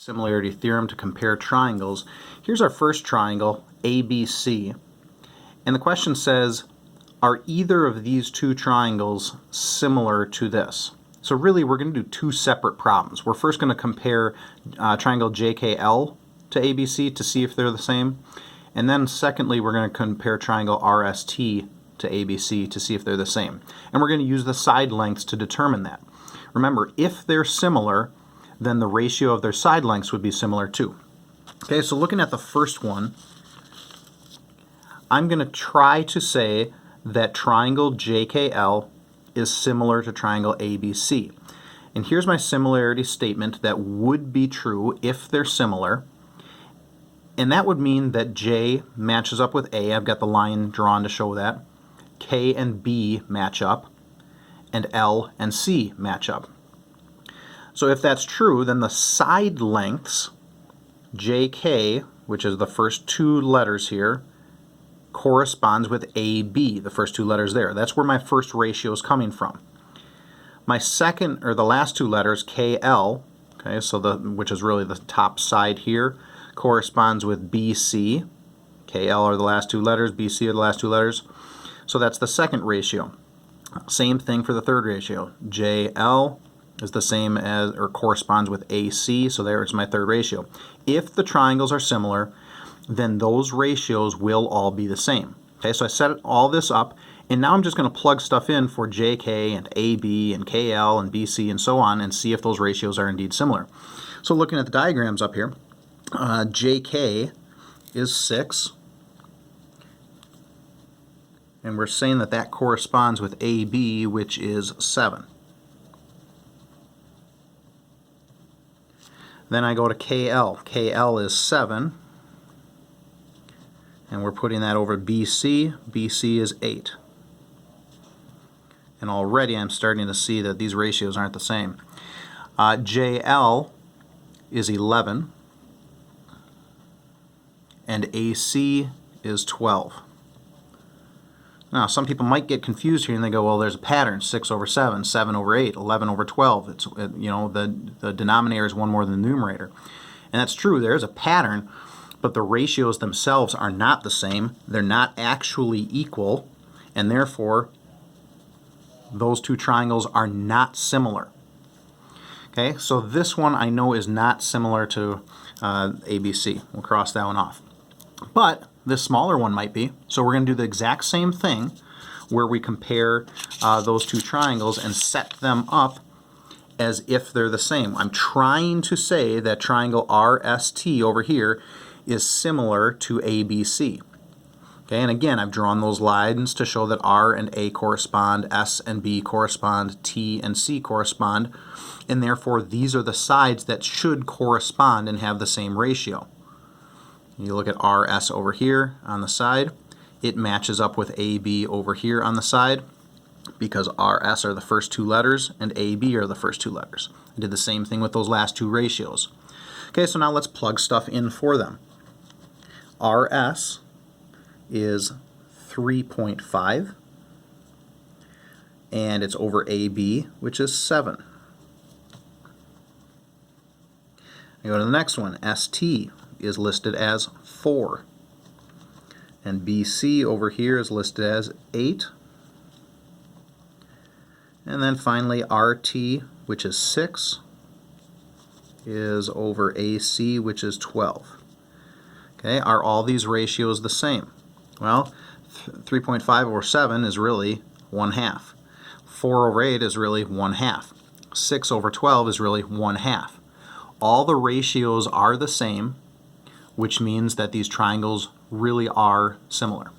Similarity theorem to compare triangles. Here's our first triangle, ABC, and the question says, are either of these two triangles similar to this? So really we're going to do two separate problems. We're first going to compare triangle JKL to ABC to see if they're the same, and then secondly we're going to compare triangle RST to ABC to see if they're the same. And we're going to use the side lengths to determine that. Remember, if they're similar, then the ratio of their side lengths would be similar too. Okay, so looking at the first one, I'm going to try to say that triangle JKL is similar to triangle ABC. And here's my similarity statement that would be true if they're similar. And that would mean that J matches up with A. I've got the line drawn to show that. K and B match up, and L and C match up. So if that's true, then the side lengths, JK, which is the first two letters here, corresponds with AB, the first two letters there. That's where my first ratio is coming from. My second, or the last two letters, KL, okay, so which is really the top side here, corresponds with BC. KL are the last two letters, BC are the last two letters. So that's the second ratio. Same thing for the third ratio. JL is the same as, or corresponds with AC, so there's my third ratio. If the triangles are similar, then those ratios will all be the same. Okay, so I set all this up, and now I'm just going to plug stuff in for JK and AB and KL and BC and so on and see if those ratios are indeed similar. So looking at the diagrams up here, JK is 6, and we're saying that that corresponds with AB, which is 7. Then I go to KL. KL is 7, and we're putting that over BC. BC is 8. And already I'm starting to see that these ratios aren't the same. JL is 11, and AC is 12. Now, some people might get confused here and they go, well, there's a pattern, 6 over 7, 7 over 8, 11 over 12. It's, you know, the denominator is one more than the numerator. And that's true, there is a pattern, but the ratios themselves are not the same. They're not actually equal, and therefore, those two triangles are not similar. Okay, so this one I know is not similar to ABC. We'll cross that one off. But this smaller one might be, so we're going to do the exact same thing where we compare those two triangles and set them up as if they're the same. I'm trying to say that triangle RST over here is similar to ABC. Okay, and again, I've drawn those lines to show that R and A correspond, S and B correspond, T and C correspond, and therefore these are the sides that should correspond and have the same ratio. You look at RS over here on the side, it matches up with AB over here on the side because RS are the first two letters and AB are the first two letters. I did the same thing with those last two ratios. Okay, so now let's plug stuff in for them. RS is 3.5, and it's over AB, which is 7. I go to the next one. ST is listed as 4, and BC over here is listed as 8, and then finally RT, which is 6, is over AC, which is 12. Okay, are all these ratios the same? Well, 3.5 over 7 is really 1/2. 4 over 8 is really 1/2. 6 over 12 is really 1/2. All the ratios are the same, which means that these triangles really are similar.